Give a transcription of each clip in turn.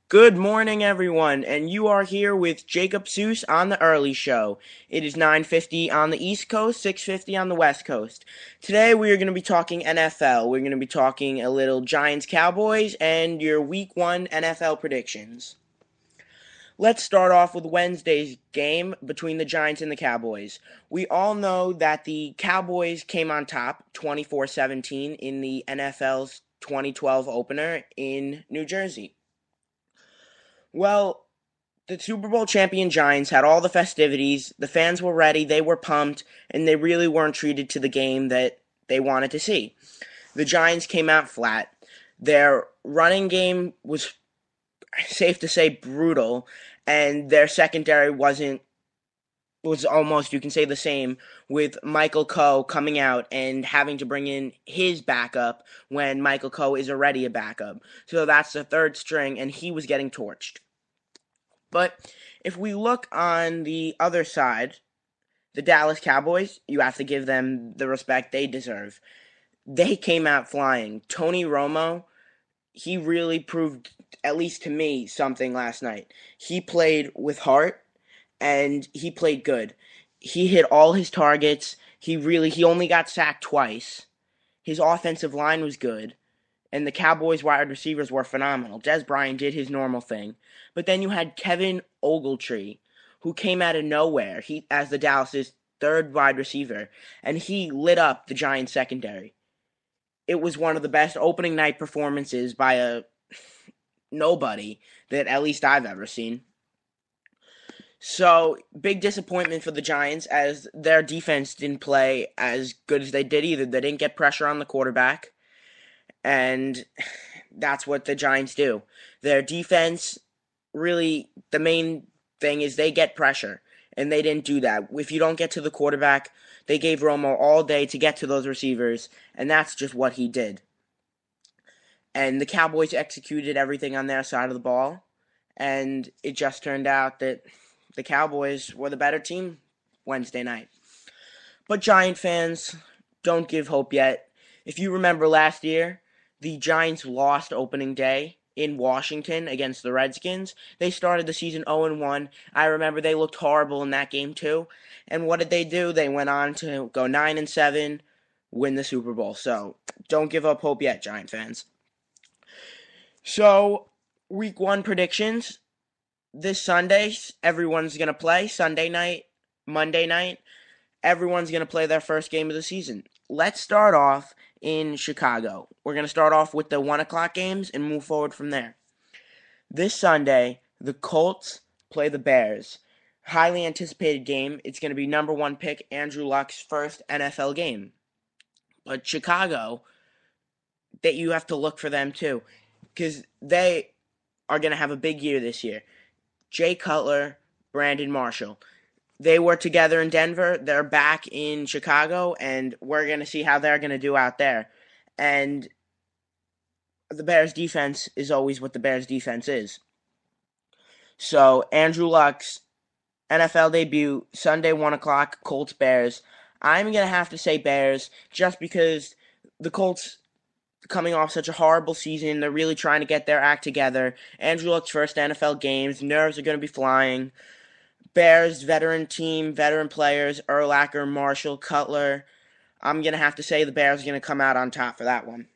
Good morning, everyone, and you are here with Jacob Seuss on the early show. It is 9:50 on the East Coast, 6:50 on the West Coast. Today we are going to be talking NFL. We're going to be talking a little Giants Cowboys and your week 1 NFL predictions. Let's start off with Wednesday's game between the Giants and the Cowboys. We all know that the Cowboys came on top 24-17 in the NFL's 2012 opener in New Jersey. Well, the Super Bowl champion Giants had all the festivities. The fans were ready, they were pumped, and they really weren't treated to the game that they wanted to see. The Giants came out flat. Their running game was, safe to say, brutal, and their secondary was almost, you can say, the same, with Michael Coe coming out and having to bring in his backup when Michael Coe is already a backup. So that's the third string, and he was getting torched. But if we look on the other side, the Dallas Cowboys, you have to give them the respect they deserve. They came out flying. Tony Romo, he really proved, at least to me, something last night. He played with heart, and he played good. He hit all his targets. He only got sacked twice. His offensive line was good, and the Cowboys wide receivers were phenomenal. Des Bryant did his normal thing. But then you had Kevin Ogletree, who came out of nowhere, as the Dallas' third wide receiver, and he lit up the Giants secondary. It was one of the best opening night performances by a nobody that at least I've ever seen. So, big disappointment for the Giants as their defense didn't play as good as they did either. They didn't get pressure on the quarterback, and that's what the Giants do. Their defense, really, the main thing is they get pressure, and they didn't do that. If you don't get to the quarterback, they gave Romo all day to get to those receivers, and that's just what he did. And the Cowboys executed everything on their side of the ball, and it just turned out that the Cowboys were the better team Wednesday night. But Giant fans, don't give hope yet. If you remember last year, the Giants lost opening day in Washington against the Redskins. They started the season 0-1. I remember they looked horrible in that game too. And what did they do? They went on to go 9-7, win the Super Bowl. So don't give up hope yet, Giant fans. So, week 1 predictions. This Sunday, everyone's going to play. Sunday night, Monday night, everyone's going to play their first game of the season. Let's start off in Chicago. We're going to start off with the 1 o'clock games and move forward from there. This Sunday, the Colts play the Bears. Highly anticipated game. It's going to be number 1 pick Andrew Luck's first NFL game. But Chicago, that you have to look for them too, because they are going to have a big year this year. Jay Cutler, Brandon Marshall. They were together in Denver. They're back in Chicago, and we're going to see how they're going to do out there. And the Bears' defense is always what the Bears' defense is. So, Andrew Luck's NFL debut, Sunday, 1 o'clock, Colts Bears. I'm going to have to say Bears just because the Colts, coming off such a horrible season, they're really trying to get their act together. Andrew Luck's first NFL games, nerves are going to be flying. Bears, veteran team, veteran players, Urlacher, Marshall, Cutler. I'm going to have to say the Bears are going to come out on top for that one.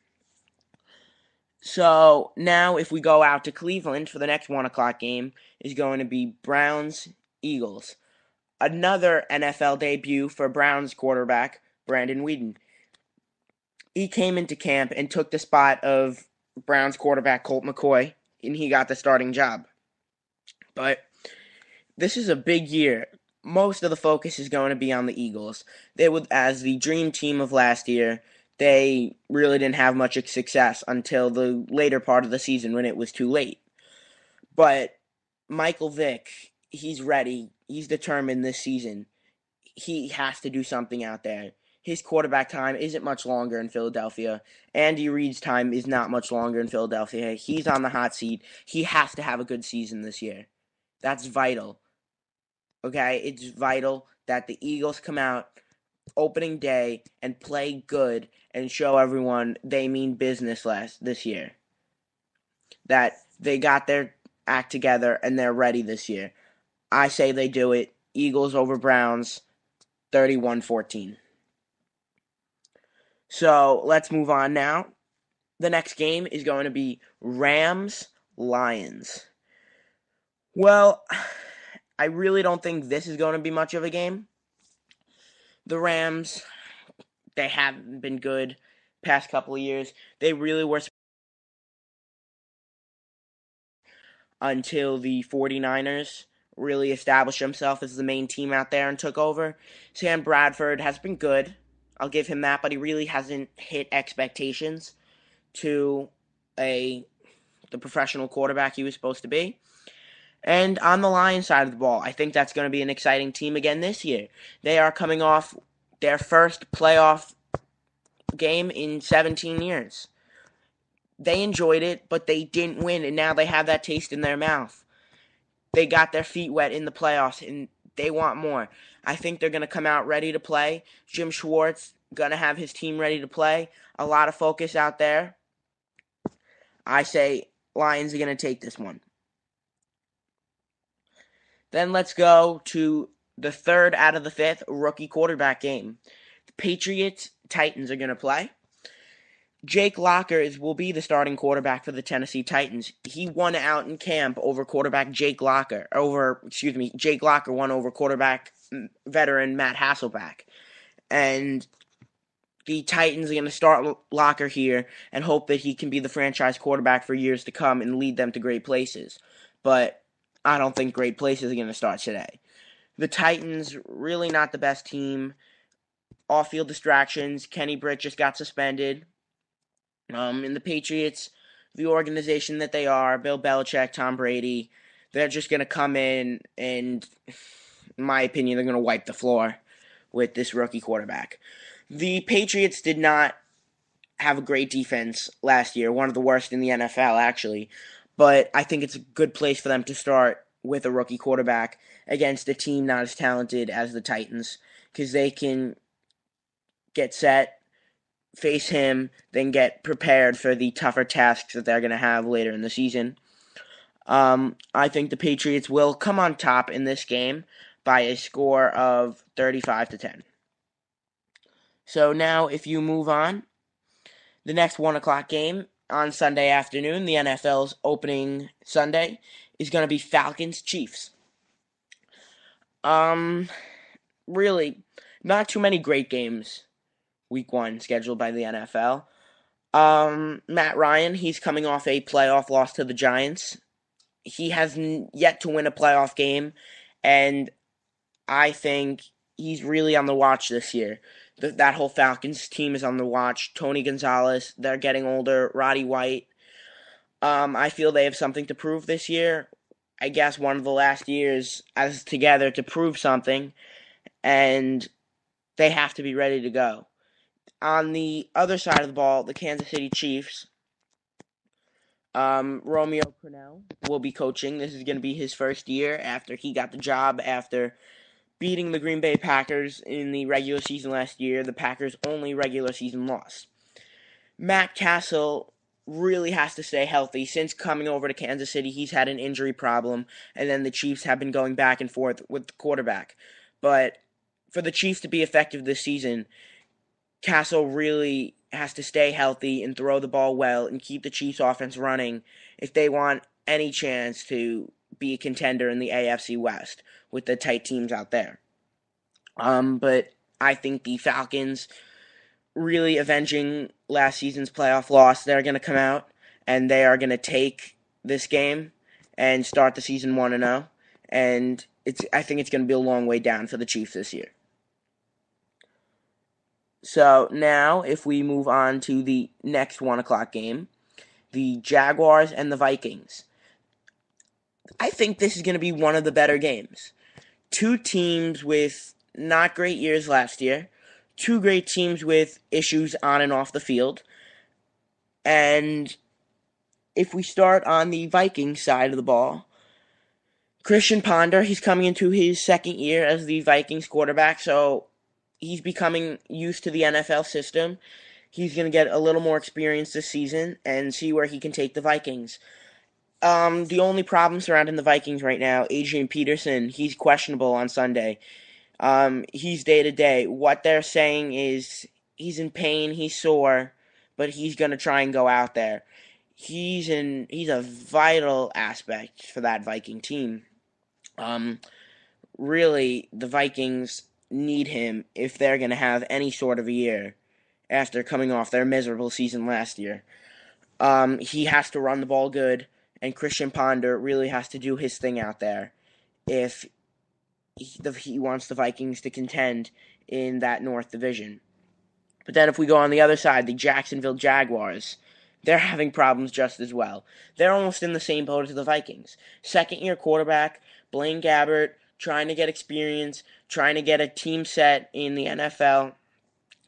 So, now if we go out to Cleveland for the next 1 o'clock game, is going to be Browns-Eagles. Another NFL debut for Browns quarterback, Brandon Weeden. He came into camp and took the spot of Browns quarterback Colt McCoy, and he got the starting job. But this is a big year. Most of the focus is going to be on the Eagles. They would, as the dream team of last year, they really didn't have much success until the later part of the season when it was too late. But Michael Vick, he's ready. He's determined this season. He has to do something out there. His quarterback time isn't much longer in Philadelphia. Andy Reid's time is not much longer in Philadelphia. He's on the hot seat. He has to have a good season this year. That's vital. Okay? It's vital that the Eagles come out opening day and play good and show everyone they mean business this year. that they got their act together and they're ready this year. I say they do it. Eagles over Browns, 31-14. So let's move on now. The next game is going to be Rams-Lions. Well, I really don't think this is going to be much of a game. The Rams, they haven't been good past couple of years. They really were until the 49ers really established himself as the main team out there and took over. Sam Bradford has been good. I'll give him that, but he really hasn't hit expectations to the professional quarterback he was supposed to be. And on the Lions side of the ball, I think that's going to be an exciting team again this year. They are coming off their first playoff game in 17 years. They enjoyed it, but they didn't win, and now they have that taste in their mouth. They got their feet wet in the playoffs, and they want more. I think they're going to come out ready to play. Jim Schwartz going to have his team ready to play. A lot of focus out there. I say Lions are going to take this one. Then let's go to the third out of the fifth rookie quarterback game. The Patriots-Titans are going to play. Jake Locker will be the starting quarterback for the Tennessee Titans. He won out in camp over quarterback Jake Locker. Jake Locker won over quarterback veteran Matt Hasselbeck. And the Titans are going to start Locker here and hope that he can be the franchise quarterback for years to come and lead them to great places. But I don't think great places are going to start today. The Titans, really not the best team. Off-field distractions. Kenny Britt just got suspended. In the Patriots, the organization that they are, Bill Belichick, Tom Brady, they're just going to come in and, in my opinion, they're going to wipe the floor with this rookie quarterback. The Patriots did not have a great defense last year, one of the worst in the NFL, actually, but I think it's a good place for them to start with a rookie quarterback against a team not as talented as the Titans, because they can get set, face him, then get prepared for the tougher tasks that they're going to have later in the season. I think the Patriots will come on top in this game by a score of 35-10. So now, if you move on, the next 1 o'clock game on Sunday afternoon, the NFL's opening Sunday, is going to be Falcons-Chiefs. Really, not too many great games Week 1 scheduled by the NFL. Matt Ryan, he's coming off a playoff loss to the Giants. He has yet to win a playoff game, and I think he's really on the watch this year. That whole Falcons team is on the watch. Tony Gonzalez, they're getting older. Roddy White. I feel they have something to prove this year. I guess one of the last years as together to prove something, and they have to be ready to go. On the other side of the ball, the Kansas City Chiefs, Romeo Crennel will be coaching. This is going to be his first year after he got the job after beating the Green Bay Packers in the regular season last year, the Packers' only regular season loss. Matt Castle really has to stay healthy. Since coming over to Kansas City, he's had an injury problem, and then the Chiefs have been going back and forth with the quarterback. But for the Chiefs to be effective this season, Castle really has to stay healthy and throw the ball well and keep the Chiefs offense running if they want any chance to be a contender in the AFC West with the tight teams out there. But I think the Falcons, really avenging last season's playoff loss, they're going to come out and they are going to take this game and start the season 1-0. And I think it's going to be a long way down for the Chiefs this year. So now, if we move on to the next 1 o'clock game, the Jaguars and the Vikings. I think this is going to be one of the better games. Two teams with not great years last year. Two great teams with issues on and off the field. And if we start on the Vikings side of the ball, Christian Ponder, he's coming into his second year as the Vikings quarterback, so he's becoming used to the NFL system. He's going to get a little more experience this season and see where he can take the Vikings. The only problem surrounding the Vikings right now, Adrian Peterson, he's questionable on Sunday. He's day to day. What they're saying is he's in pain, he's sore, but he's gonna try and go out there. He's a vital aspect for that Viking team. Um, Really, the Vikings need him if they're gonna have any sort of a year after coming off their miserable season last year. He has to run the ball good, and Christian Ponder really has to do his thing out there if he wants the Vikings to contend in that North Division. But then if we go on the other side, the Jacksonville Jaguars, they're having problems just as well. They're almost in the same boat as the Vikings. Second year quarterback, Blaine Gabbert, trying to get experience, trying to get a team set in the NFL,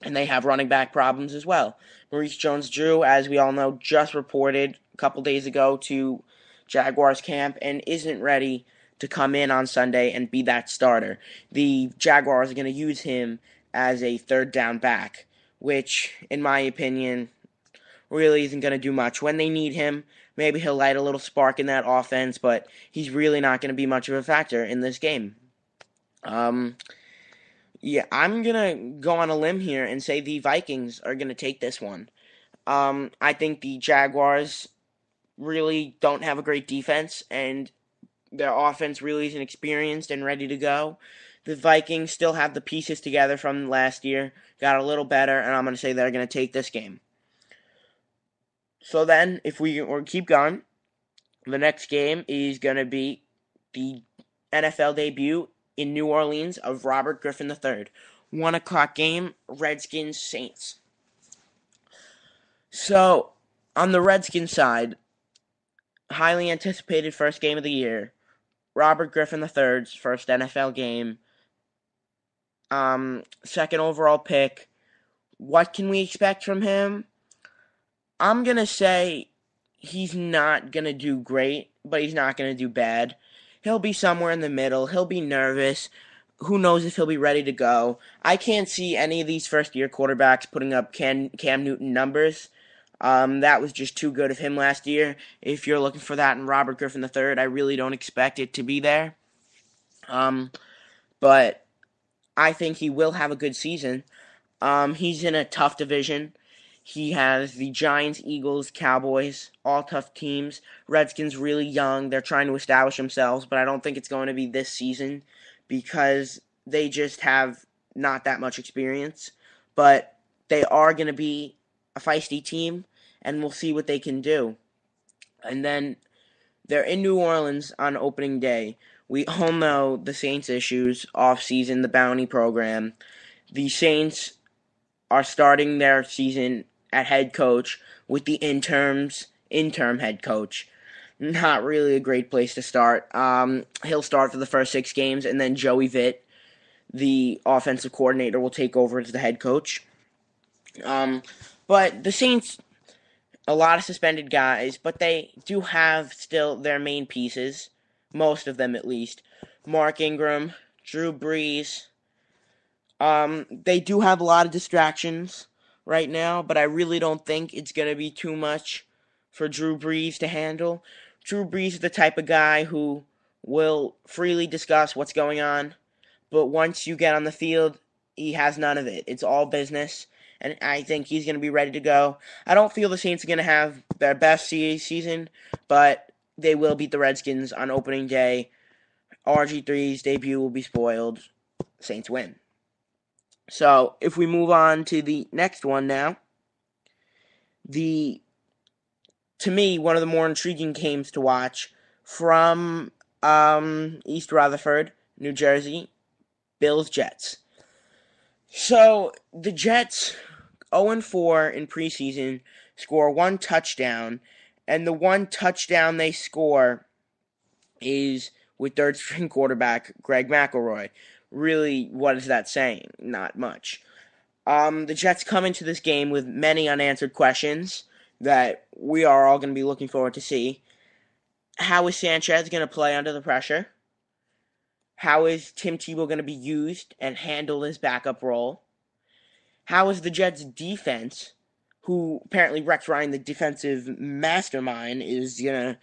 and they have running back problems as well. Maurice Jones-Drew, as we all know, just reported a couple days ago to Jaguars camp and isn't ready to come in on Sunday and be that starter. The Jaguars are going to use him as a third down back, which, in my opinion, really isn't going to do much. When they need him, maybe he'll light a little spark in that offense, but he's really not going to be much of a factor in this game. Yeah, I'm gonna go on a limb here and say the Vikings are gonna take this one. I think the Jaguars really don't have a great defense, and their offense really isn't experienced and ready to go. The Vikings still have the pieces together from last year, got a little better, and I'm gonna say they're gonna take this game. So then, if we or keep going, the next game is gonna be the NFL debut in New Orleans of Robert Griffin III. 1 o'clock game, Redskins Saints. So, on the Redskins side, highly anticipated first game of the year. Robert Griffin III's first NFL game. Second overall pick. What can we expect from him? I'm going to say he's not going to do great, but he's not going to do bad. He'll be somewhere in the middle. He'll be nervous. Who knows if he'll be ready to go? I can't see any of these first-year quarterbacks putting up Cam Newton numbers. That was just too good of him last year. If you're looking for that in Robert Griffin III, I really don't expect it to be there. But I think he will have a good season. He's in a tough division. He has the Giants, Eagles, Cowboys, all tough teams. Redskins really young. They're trying to establish themselves, but I don't think it's going to be this season because they just have not that much experience. But they are going to be a feisty team, and we'll see what they can do. And then they're in New Orleans on opening day. We all know the Saints' issues, off-season, the bounty program. The Saints are starting their season at head coach with the interim head coach. Not really a great place to start. He'll start for the first 6 games, and then Joey Vitt, the offensive coordinator, will take over as the head coach. But the Saints, a lot of suspended guys, but they do have still their main pieces, most of them at least. Mark Ingram, Drew Brees. They do have a lot of distractions right now, but I really don't think it's going to be too much for Drew Brees to handle. Drew Brees is the type of guy who will freely discuss what's going on, but once you get on the field, he has none of it. It's all business, and I think he's going to be ready to go. I don't feel the Saints are going to have their best season, but they will beat the Redskins on opening day. RG3's debut will be spoiled. Saints win. So, if we move on to the next one now, to me, one of the more intriguing games to watch from East Rutherford, New Jersey, Bills-Jets. So, the Jets, 0-4 in preseason, score 1 touchdown, and the 1 touchdown they score is with third-string quarterback Greg McElroy. Really, what is that saying? Not much. The Jets come into this game with many unanswered questions that we are all going to be looking forward to see. How is Sanchez going to play under the pressure? How is Tim Tebow going to be used and handle his backup role? How is the Jets' defense, who apparently Rex Ryan, the defensive mastermind, is going to